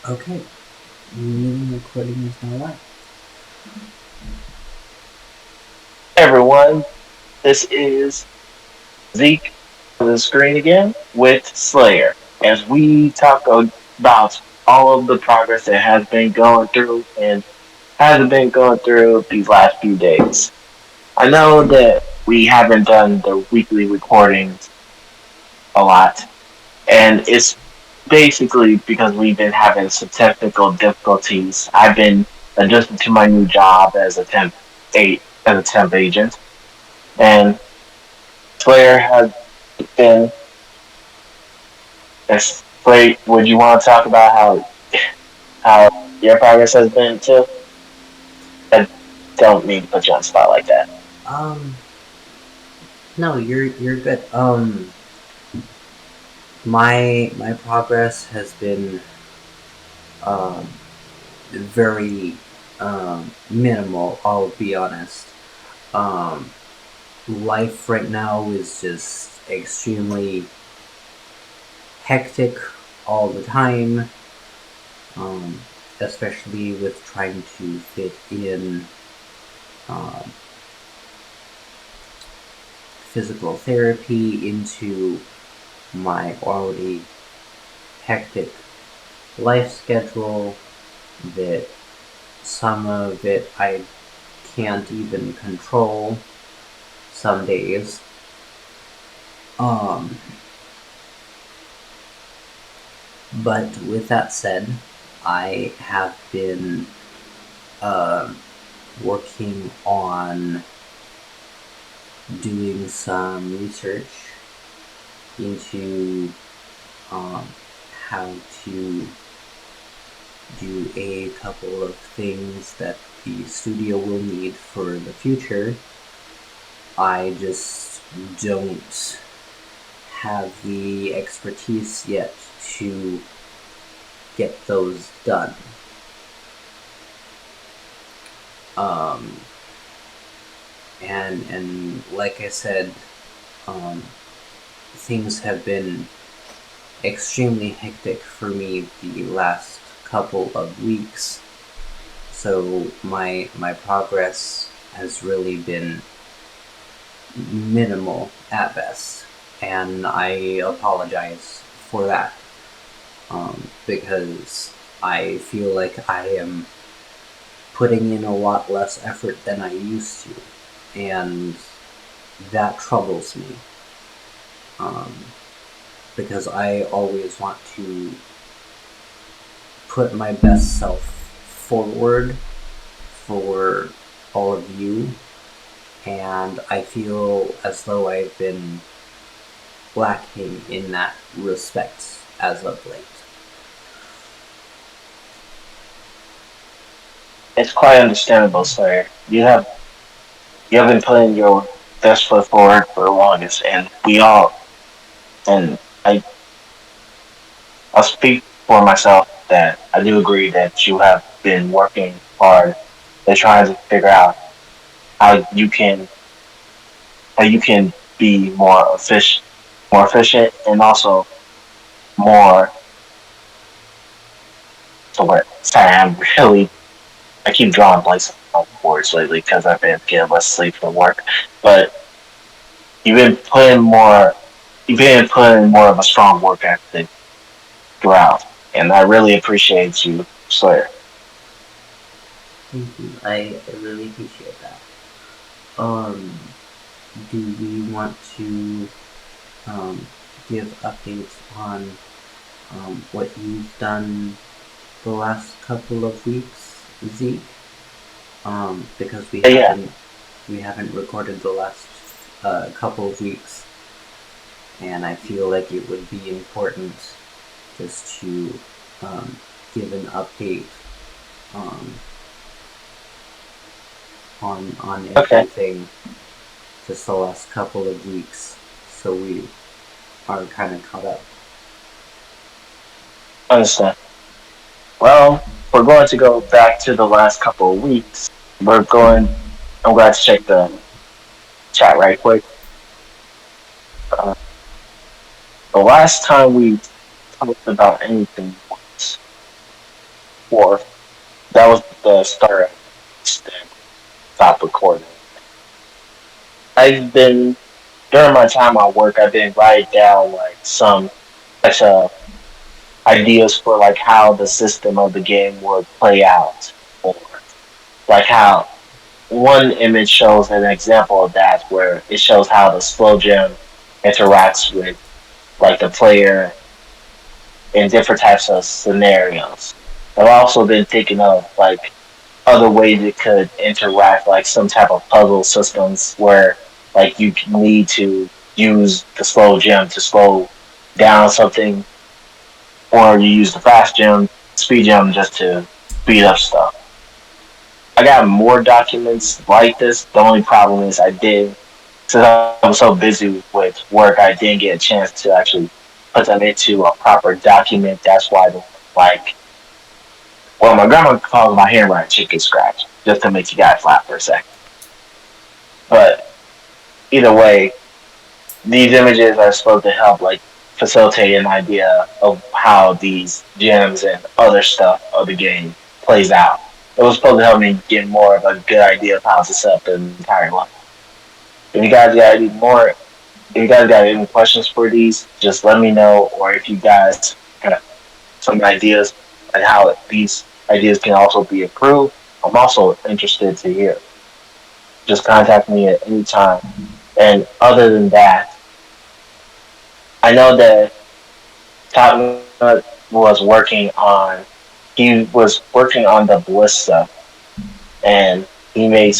Okay, meeting recording is now live. Hey everyone, this is Zeke on the screen again with Slayer as we talk about all of the progress that has been going through and hasn't been going through these last few days. I know that we haven't done the weekly recordings a lot, and it's basically because we've been having some technical difficulties. I've been adjusting to my new job as a temp agent, and Slayer has been. Wait, would you want to talk about how your progress has been too? I don't mean to put you on the spot like that. Um, no, you're good. My progress has been um very minimal. I'll be honest. Um, Life right now is just extremely hectic all the time. Um, Especially with trying to fit in um, physical therapy into my already hectic life schedule that some of it I can't even control some days. Um, but with that said, I have been uh, working on doing some research into um, how to do a couple of things that the studio will need for the future. I just don't have the expertise yet to get those done. Um, and like I said, um, things have been extremely hectic for me the last couple of weeks. So my progress has really been minimal at best, and I apologize for that because I feel like I am putting in a lot less effort than I used to, and that troubles me um, because I always want to put my best self forward for all of you, and I feel as though I've been lacking in that respect as of late. It's quite understandable, sir. You have been putting your best foot forward for the longest, and we all and I'll speak for myself that I do agree that you have been working hard and trying to figure out how you can how you can be more efficient, and also more to where. Sorry, I keep drawing blanks on words lately because I've been getting less sleep from work. But you've been putting more, you've been putting more of a strong work ethic throughout, and I really appreciate you, Slayer. Thank you. I really appreciate that. Um, do we want to give updates on what you've done the last couple of weeks, Zeke? Because Yeah, we haven't recorded the last couple of weeks, and I feel like it would be important just to um, give an update um, on okay, everything just the last couple of weeks, so we are kind of caught up. understand. Well, we're going to go back to the last couple of weeks. We're going. I'm glad to check the chat right quick. Uh, the last time we talked about anything was 4th. That was the start. Stop recording. I've been during my time at work. I've been writing down like some such ideas for like how the system of the game would play out, or like how one image shows an example of that, where it shows how the slow gem interacts with like the player in different types of scenarios. I've also been thinking of like other ways it could interact, like some type of puzzle systems where like you need to use the slow gem to slow down something, or you use the fast gem, speed gem just to speed up stuff. I got more documents like this. The only problem is since I was so busy with work, I didn't get a chance to actually put them into a proper document. That's why, like, well, my grandma calls my handwriting chicken scratch, just to make you guys laugh for a second. But either way, these images are supposed to help, like, facilitate an idea of how these gems and other stuff of the game plays out. It was supposed to help me get more of a good idea of how to set up the entire level. If you guys got any more, if you guys got any questions for these, just let me know. Or if you guys got some ideas on how these ideas can also be improved, I'm also interested to hear. Just contact me at any time. And other than that, I know that Top Nut he was working on the Ballista, and he made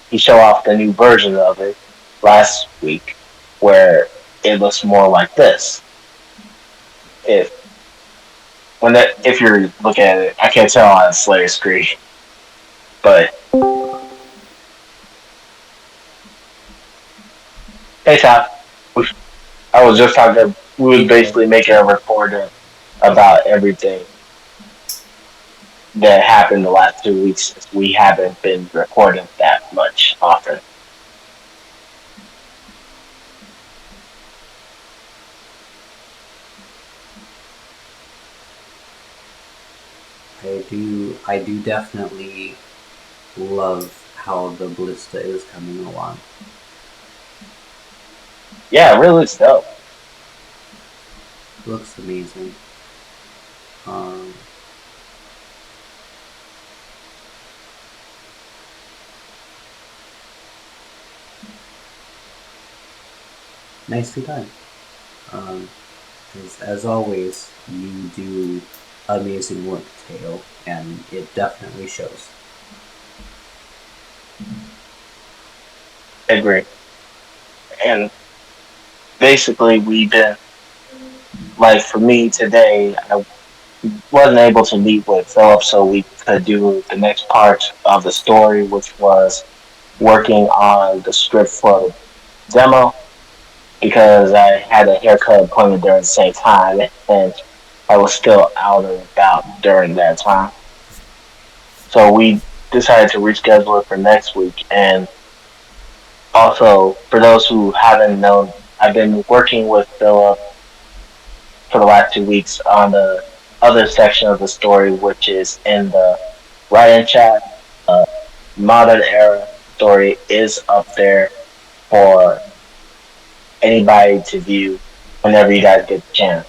he showed off the new version of it last week, where it looks more like this. If if you're looking at it, I can't tell on Slayer screen, but hey, Top, I was just talking. We was basically making a report about everything that happened the last 2 weeks, since we haven't been recording that much often. I do definitely love how the Ballista is coming along. Yeah, it really looks dope. Looks amazing. Nicely done. As always, you do amazing work, Teo, and it definitely shows. I agree. And basically, we've been, like, for me today, I wasn't able to meet with Philip so we could do the next part of the story, which was working on the script for the demo, because I had a haircut appointment during the same time, and I was still out and about during that time. So we decided to reschedule it for next week. And also, for those who haven't known, I've been working with Philip for the last 2 weeks on the other section of the story, which is in the write-in chat. Modern era story is up there for anybody to view whenever you guys get the chance.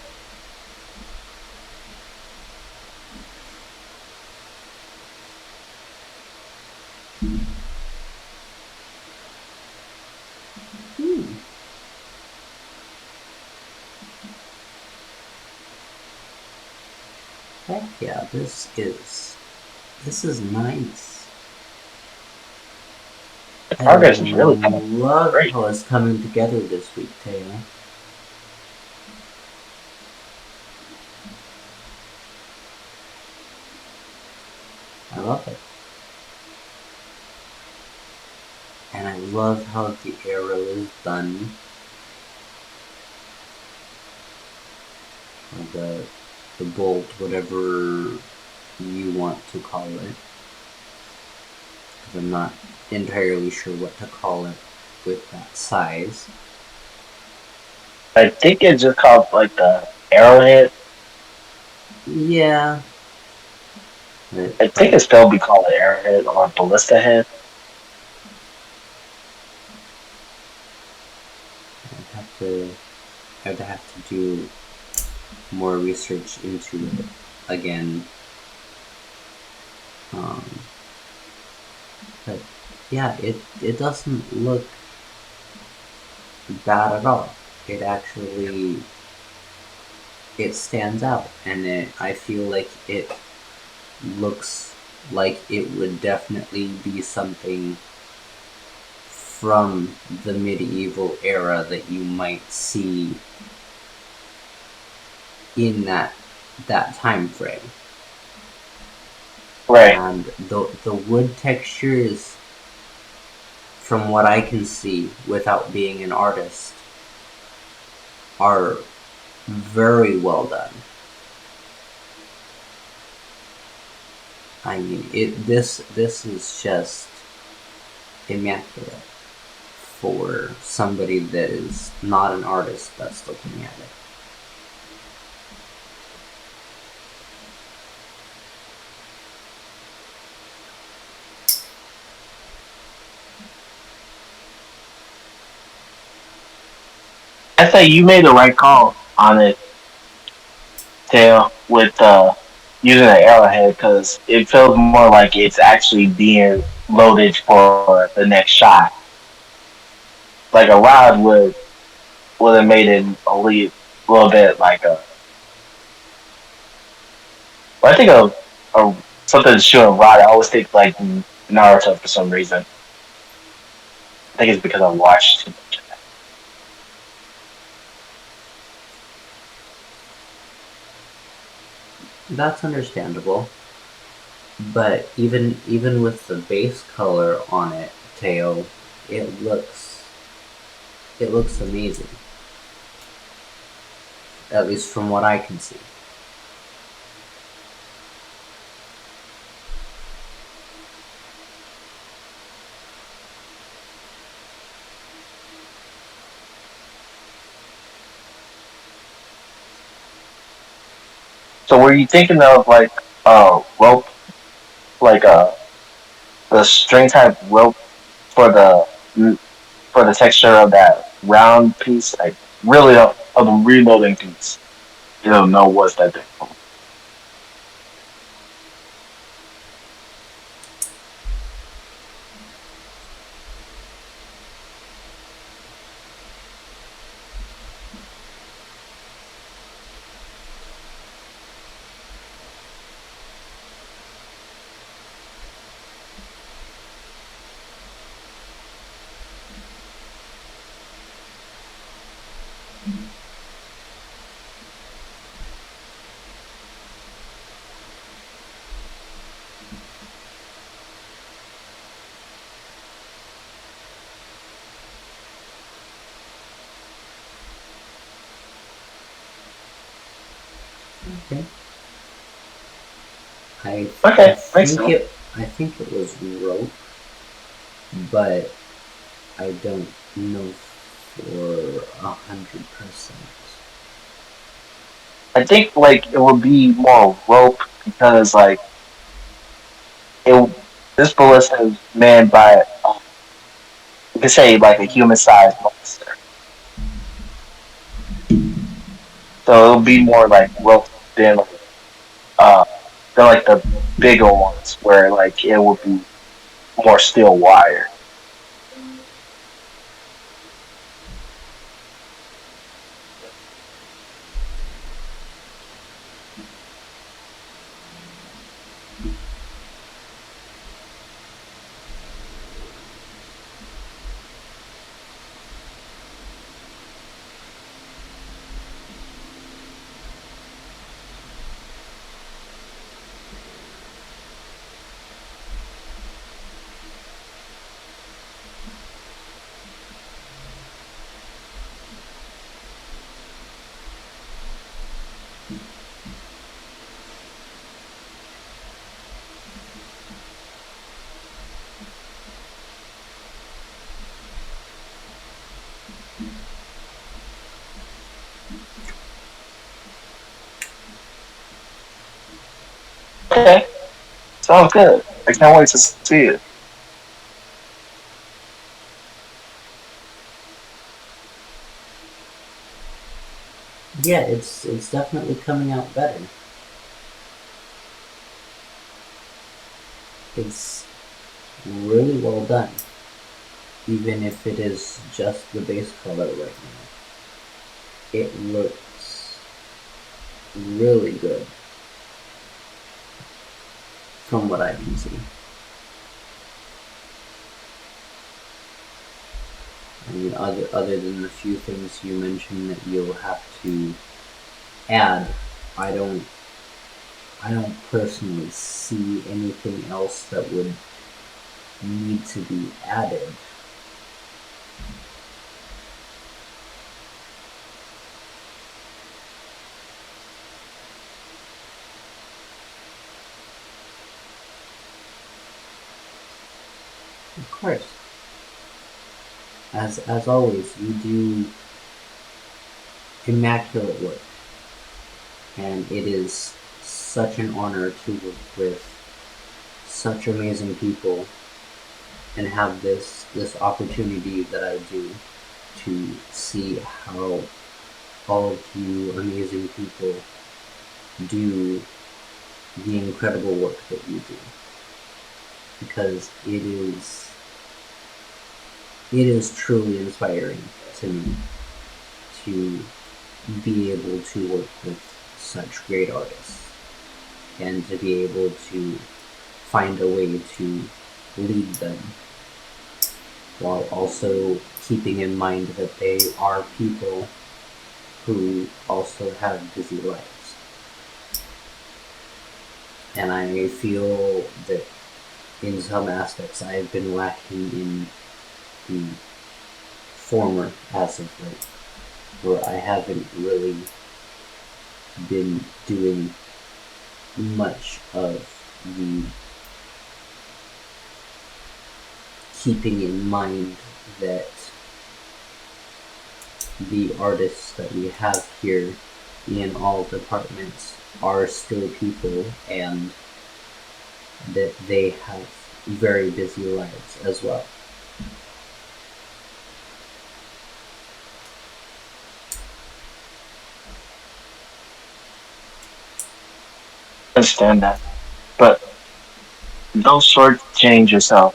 Heck yeah, this is nice. The progress is really I love how it's coming together this week, Taylor. I love it. And I love how the arrow is done. Or the bolt, whatever you want to call it. Because I'm not entirely sure what to call it with that size. I think it's just called like the arrowhead. Yeah. But I think it's still be called an Arrowhead or Ballista Head. I'd have to I'd have to do more research into it again. Um, but yeah, it doesn't look bad at all. It actually it stands out, and I feel like it looks like it would definitely be something from the medieval era that you might see in that time frame. Right. And the wood textures, from what I can see without being an artist, are very well done. I mean, this is just immaculate for somebody that is not an artist that's looking at it. I say you made the right call on it, Tail, with using an Arrowhead because it feels more like it's actually being loaded for the next shot. Like a rod would have made it little bit like a. When I think of something to shoot a rod, I always think like Naruto for some reason. I think it's because I watched too much. That's understandable, but even with the base color on it, tail, it looks it looks amazing. At least from what I can see. So were you thinking of like rope, like the string type rope for the texture of that round piece? Like really of the reloading piece. You don't know what's that thing. Okay. I I Okay, makes think sense. it was rope, but I don't know for 100%. I think like it would be more rope because like it this ballista is manned by you could say like a human sized monster. So it'll be more like rope than like uh than like the bigger ones where like it would be more steel wire. Okay. Sounds good. I can't wait to see it. Yeah, it's definitely coming out better. It's really well done, even if it is just the base color right now. It looks really good from what I can see. I mean, other than the few things you mentioned that you'll have to add, I don't I don't personally see anything else that would need to be added. Of course, as always, you do immaculate work, and it is such an honor to work with such amazing people and have this opportunity that I do to see how all of you amazing people do the incredible work that you do, because it is truly inspiring to me to be able to work with such great artists and to be able to find a way to lead them while also keeping in mind that they are people who also have busy lives. And I feel that in some aspects I have been lacking in the former as of late, where I haven't really been doing much of the keeping in mind that the artists that we have here in all departments are still people and that they have very busy lives as well. Understand that. But don't shortchange yourself,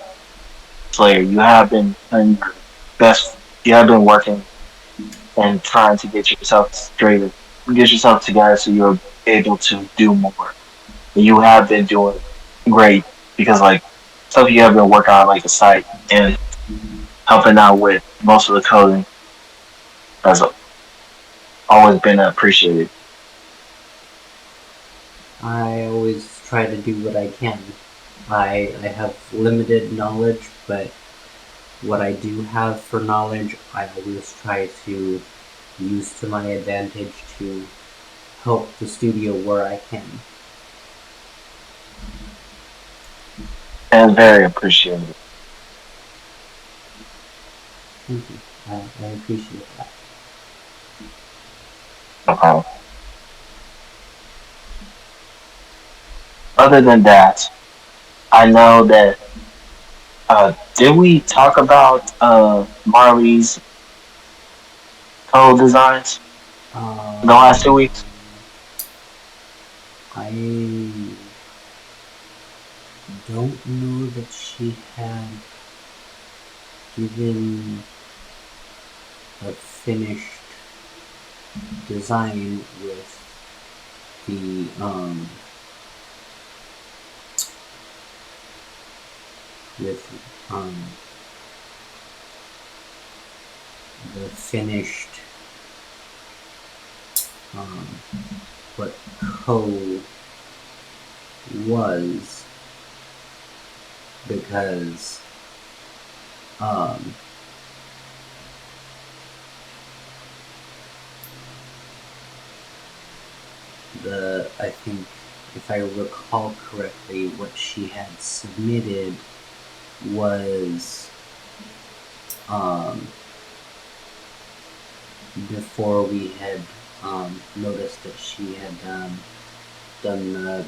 Slayer. You have been doing your best. You have been working and trying to get yourself straight, get yourself together so you're able to do more. You have been doing great because like stuff you have been working on like the site and helping out with most of the coding has always been appreciated. I always try to do what I can. I have limited knowledge, but what I do have for knowledge, I always try to use to my advantage to help the studio where I can. And very appreciated. Thank you. I appreciate that. Okay. Other than that, I know that did we talk about Marley's code designs in the last 2 weeks? I don't know that she had given a finished design with the with um the finished um what code was, because um I think, if I recall correctly, what she had submitted was before we had noticed that she had done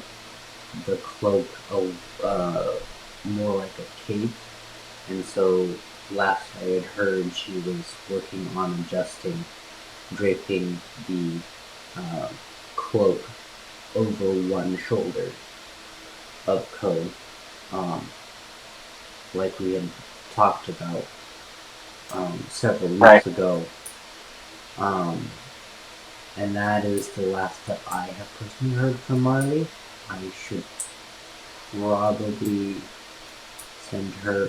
the cloak more like a cape, and so last I had heard she was working on adjusting, draping the uh, cloak over one shoulder of Ko, um, like we had talked about several Right. weeks ago. Um, and that is the last that I have personally heard from Marley. I should probably send her a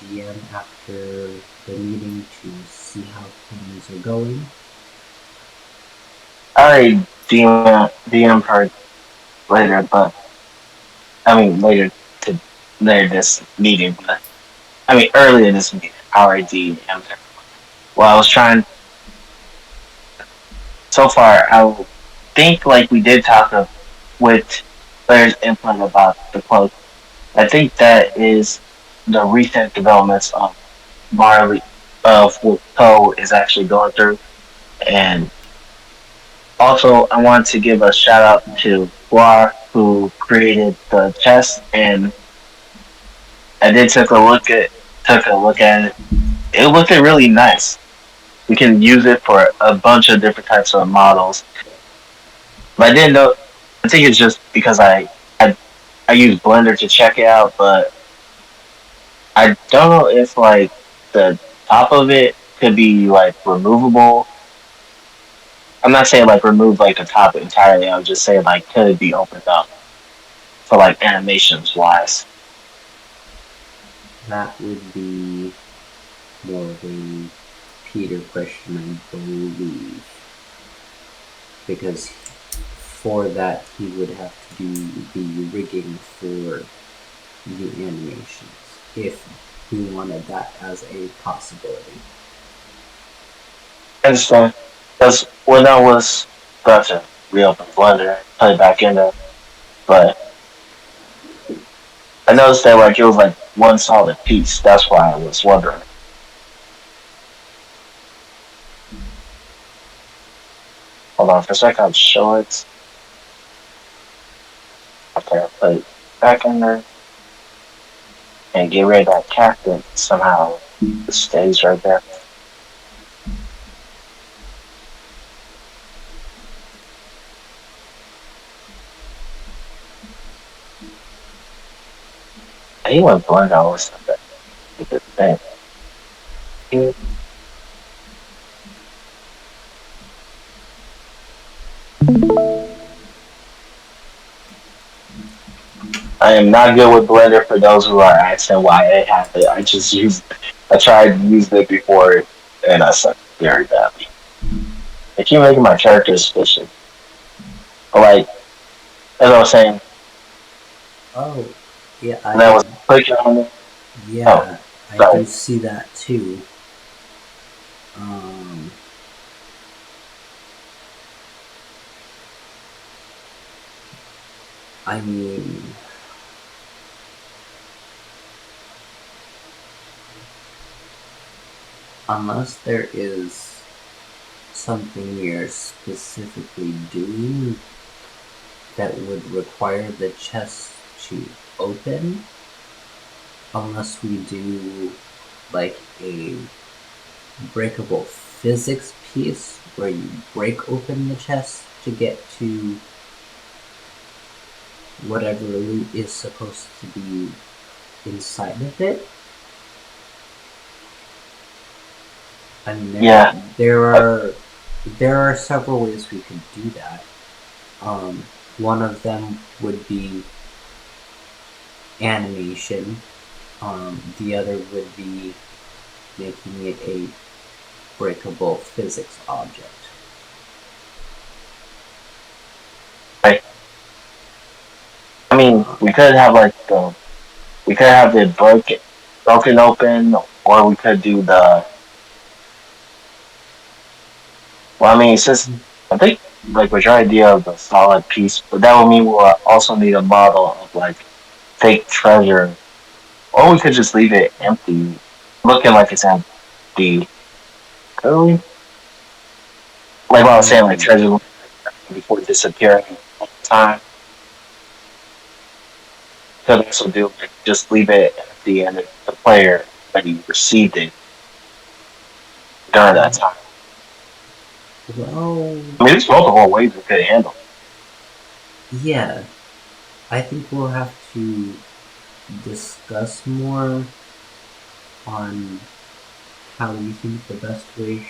DM after the meeting to see how things are going. I already DM her later, but I mean to later this meeting, but I mean earlier this meeting. I already DM'd her. Well, I was trying so far. I think like we did talk of with Claire's input about the cloak. I think that is the recent developments of Marley of what Poe is actually going through. And also, I want to give a shout out to Guar who created the chest, and I did took a look at it. It looked really nice. We can use it for a bunch of different types of models. But I didn't know. I think it's just because I use Blender to check it out, but I don't know if like the top of it could be like removable. I'm not saying like remove like the top entirely. I would just say like could it be opened up for like animations wise. That would be more of a Peter question, I believe, because for that he would have to do the rigging for the animations if he wanted that as a possibility. I understand. Because when I was about to reopen Blender, put it back in there, but I noticed that like it was like one solid piece. That's why I was wondering. Hold on for a second. I'll show it. Okay, I'll put it back in there and get rid of that captain. Somehow it stays right there. I hate when Blender always does that. Good thing. I am not good with Blender for those who are asking why I have it. I tried to use it before and I sucked very badly. They keep making my characters fishing. But like, as I was saying, Oh, yeah, and I was clicking on it. Oh, yeah, I sorry. do see that too. Um, I mean, unless there is something you're specifically doing that would require the chest to open, unless we do like a breakable physics piece where you break open the chest to get to whatever loot is supposed to be inside of it. I mean, Yeah, there are several ways we could do that. One of them would be animation. The other would be making it a breakable physics object. I mean, we could have like we could have it broken open, or we could do the. Well, I mean, since I think like with your idea of the solid piece, but that would mean we'll also need a model of like fake treasure, or we could just leave it empty, looking like it's empty. Could we? Like what I was saying, like treasure before disappearing all the time. could also do like just leave it at the end of the player when he received it during that time. Well, I mean, there's multiple ways we could handle yeah, I think we'll have to discuss more on how we think the best way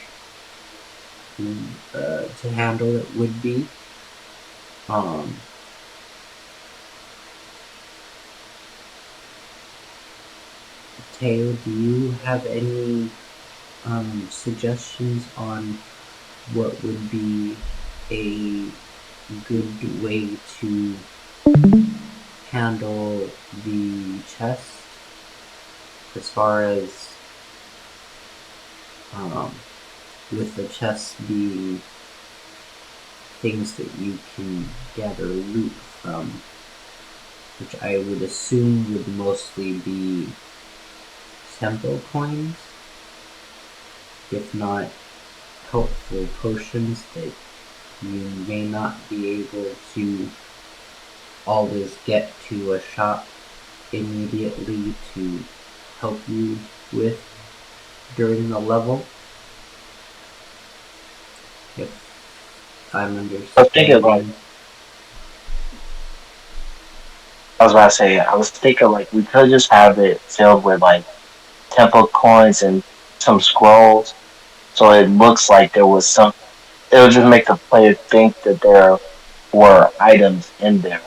to handle it would be. Um, Teo, do you have any suggestions on what would be a good way to handle the chest as far as um, with the chest being things that you can gather loot from, which I would assume would mostly be tempo coins, if not helpful potions that you may not be able to always get to a shop immediately to help you with during the level. If I'm I was thinking like understanding. I was about to say, I was thinking like we could just have it filled with like temple coins and some scrolls, so it looks like there was some. It would just make the player think that there were items in there,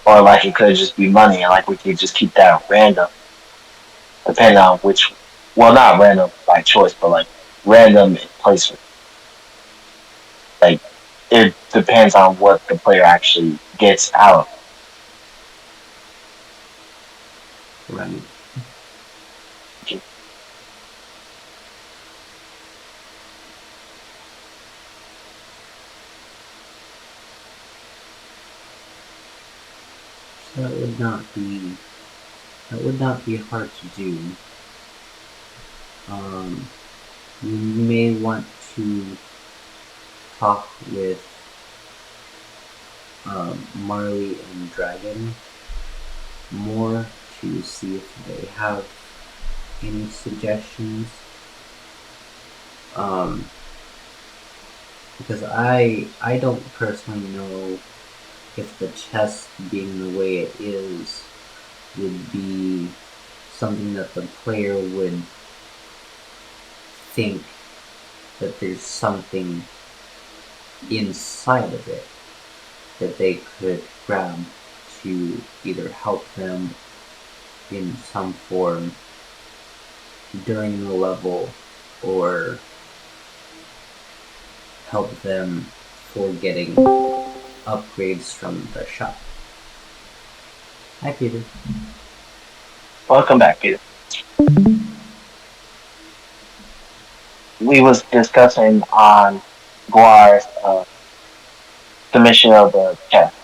or like it could just be money, and like we could just keep that random, depending on which. Well, not random by choice, but like random in placement. Like it depends on what the player actually gets out of Right. it. So that would not be hard to do. You may want to talk with Marley and Dragon more to see if they have any suggestions. Um, because I don't personally know if the chest being the way it is would be something that the player would think that there's something inside of it that they could grab to either help them in some form during the level or help them for getting upgrades from the shop. Hi, Peter. Welcome back, Peter. We was discussing on Guar's submission of the test.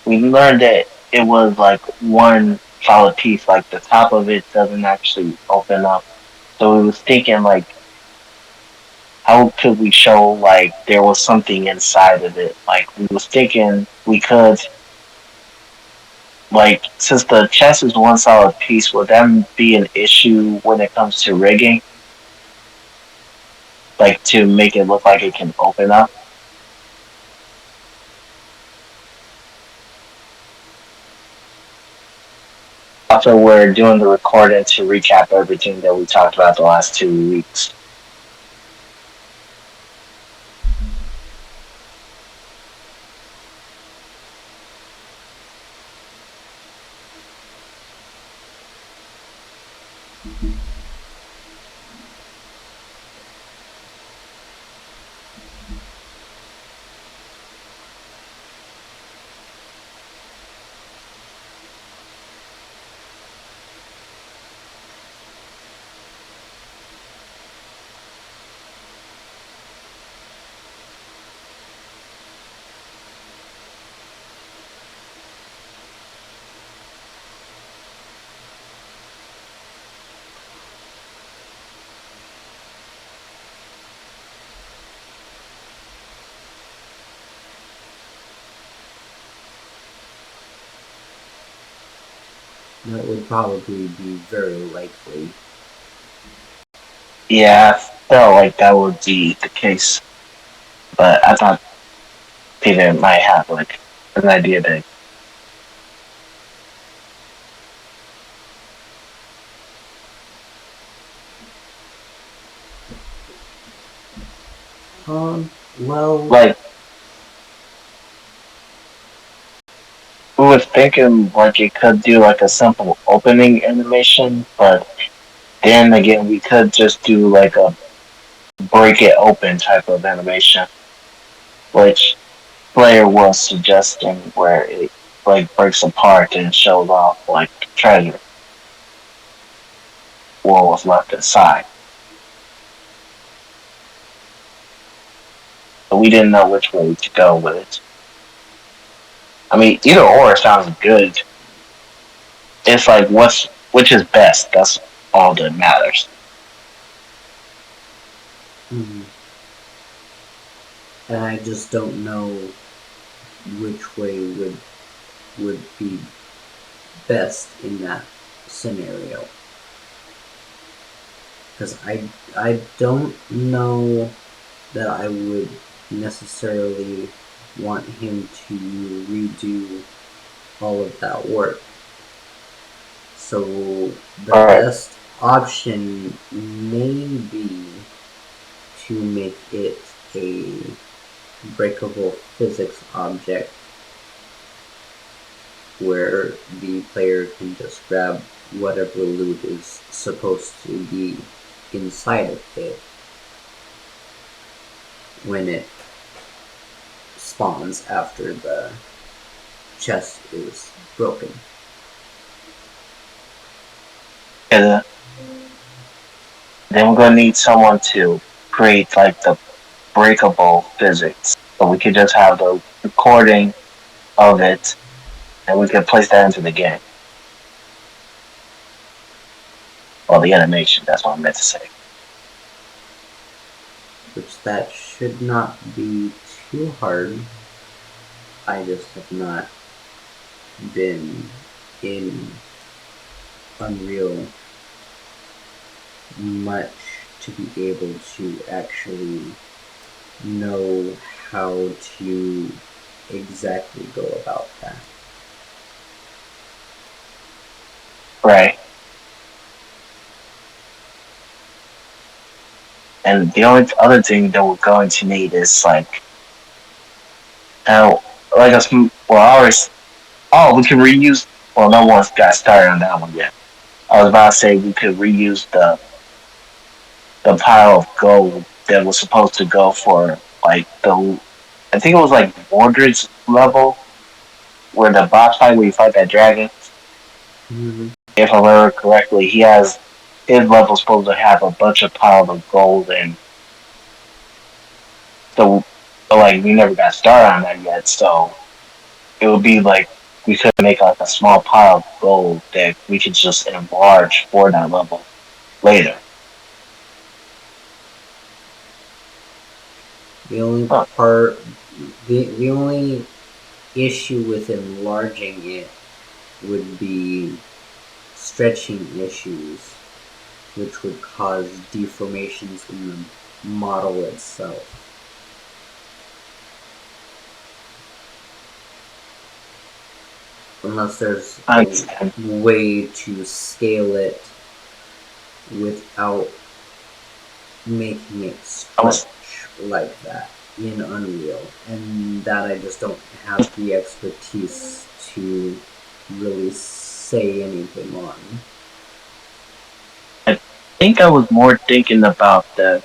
We learned that it was like one solid piece, like the top of it doesn't actually open up. So we was thinking like, how could we show like there was something inside of it? Like we was thinking we could like since the chest is one solid piece, would that be an issue when it comes to rigging? Like to make it look like it can open up? Also, we're doing the recording to recap everything that we talked about the last 2 weeks. That would probably be very likely. Yeah, I felt like that would be the case, but I thought Peter might have like an idea that Well, like we were thinking like it could do like a simple opening animation, but then again we could just do like a break it open type of animation, which player was suggesting where it like breaks apart and shows off like treasure what was left inside. But we didn't know which way to go with it. I mean, either or sounds good. It's like which is best. That's all that matters. mhm. And I just don't know which way would be best in that scenario. Because I don't know that I would necessarily want him to redo all of that work. So the Right. best option may be to make it a breakable physics object where the player can just grab whatever loot is supposed to be inside of it when it spawns after the chest is broken. And then we're gonna need someone to create like the breakable physics. So we could just have the recording of it and we could place that into the game. Or the animation, that's what I meant to say. Which that should not be too hard. I just have not been in Unreal much to be able to actually know how to exactly go about that. Right. And the only other thing that we're going to need is like, like us. Well, ours. Oh, we can reuse. Well, no one's got started on that one yet. I was about to say we could reuse the pile of gold that was supposed to go for like the. I think it was like Mordred's level where the boss fight where you fight that dragon. Mm-hmm. If I remember correctly, he has his level supposed to have a bunch of piles of gold and so like we never got started on that yet, so it would be like we could make like a small pile of gold that we could just enlarge for that level later. The only Huh. part, the only issue with enlarging it would be stretching issues, which would cause deformations in the model itself. Unless there's I a understand. way to scale it without making it I was stretch like that in Unreal. And that I just don't have the expertise to really say anything on. I think I was more thinking about that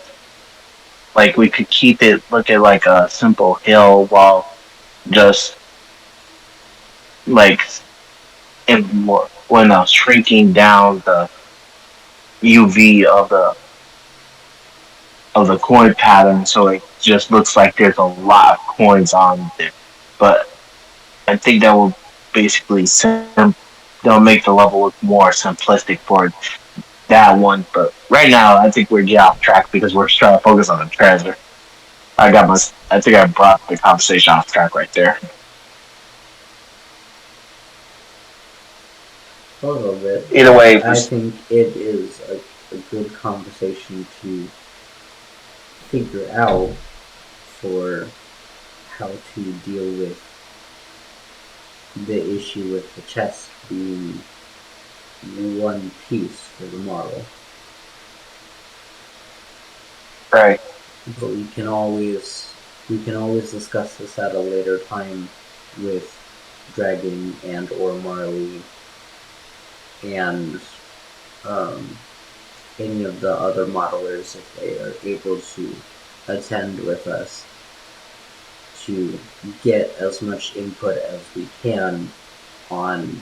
like we could keep it look at like a simple hill while just like in when shrinking down the UV of the coin pattern, so it just looks like there's a lot of coins on there. But I think that will basically they'll make the level look more simplistic for that one. But right now, I think we're getting off track because we're trying to focus on the treasure. I think I brought the conversation off track right there. A little bit, Either but way, if we, I think it is a good conversation to figure out for how to deal with the issue with the chest being one piece for the model. right, But we can always discuss this at a later time with Dragon and or Marley and um, any of the other modelers if they are able to attend with us to get as much input as we can on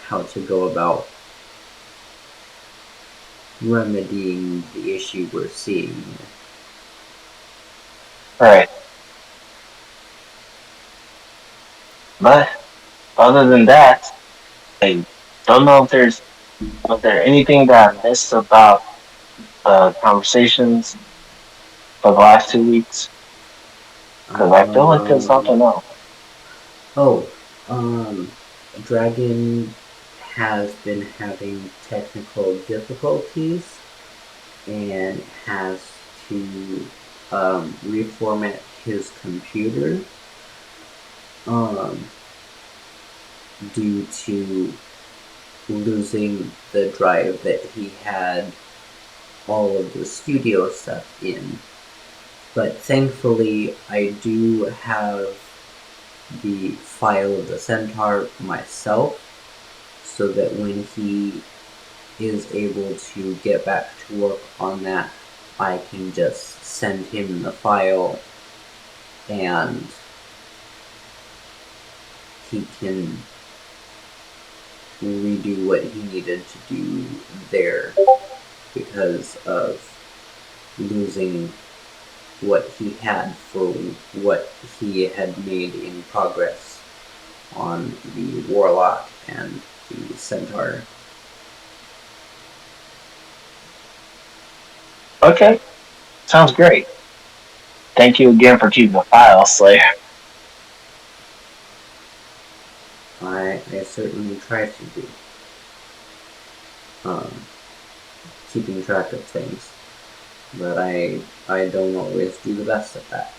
how to go about remedying the issue we're seeing. right. But other than that, I don't know if was there anything that I missed about conversations for the last 2 weeks? Because I feel like there's Um, something else. oh, um, Dragon has been having technical difficulties and has to reformat his computer um, due to losing the drive that he had all of the studio stuff in. But thankfully, I do have the file of the Centaur myself, so that when he is able to get back to work on that, I can just send him the file and he can redo what he needed to do there because of losing what he had for what he had made in progress on the Warlock and the Centaur. Okay, sounds great. Thank you again for keeping the file, Slayer. I certainly try to be um, keeping track of things, but I don't always do the best at that.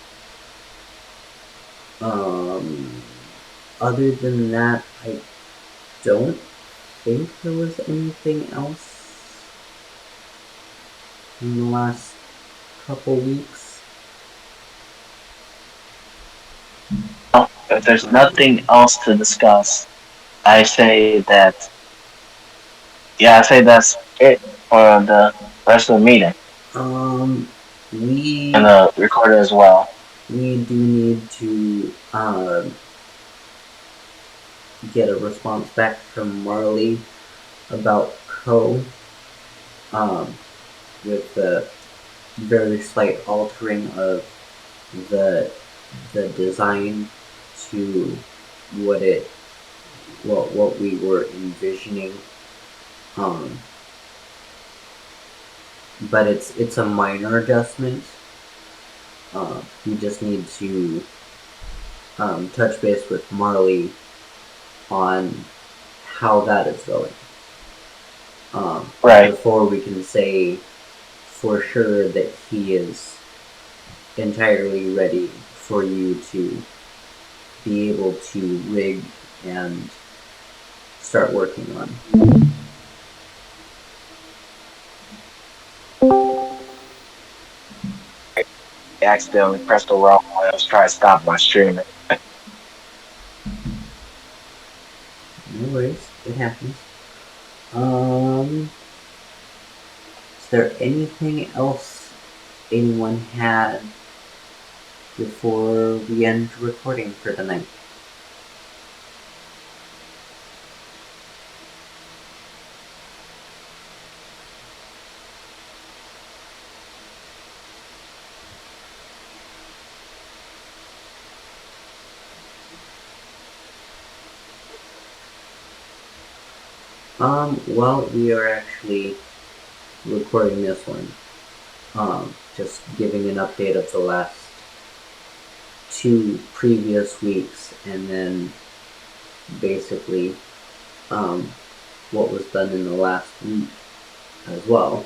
Um, Other than that, I don't think there was anything else in the last couple weeks. If there's nothing Um, else to discuss, I say that, yeah, I say that's it for the rest of the meeting um, and we the recorder as well. we do need to get a response back from Marley about Co. Um, with the very slight altering of the the design to what it what we were envisioning. Um, but it's a minor adjustment. We just need to touch base with Marley on how that is going Right. before we can say for sure that he is entirely ready for you to be able to rig and start working on. I accidentally pressed the wrong one. I was trying to stop my streaming. No worries, it happens. Um, is there anything else anyone had before we end recording for the night? Well, we are actually recording this one. Just giving an update of the last 2 previous weeks, and then basically what was done in the last week as well.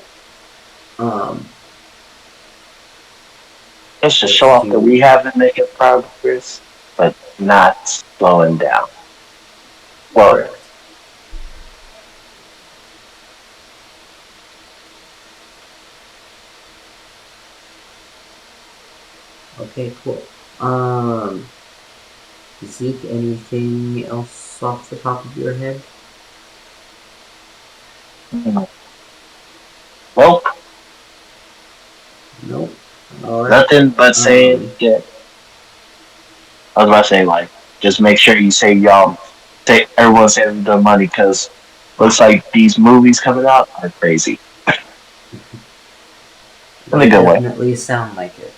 Just to show Just off that to we have been making progress, but not slowing down. Well, correct. Okay, cool. Zeke, anything else off the top of your head? nope, Nope. All right. nothing but saying, Um, yeah. I was about to say, like, just make sure you save y'all, everyone save the money because looks like these movies coming out are crazy in a they good way. definitely sound like it.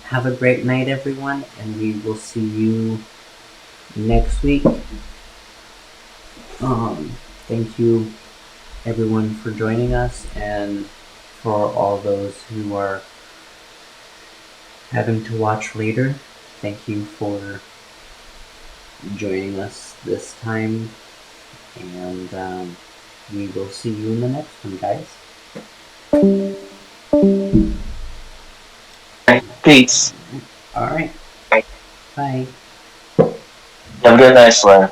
Have a great night, everyone, and we will see you next week. Thank you, everyone, for joining us, and for all those who are having to watch later. Thank you for joining us this time, and we will see you in the next one, guys. Peace. All right. Bye. Have a good night, Slayer.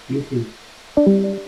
You too.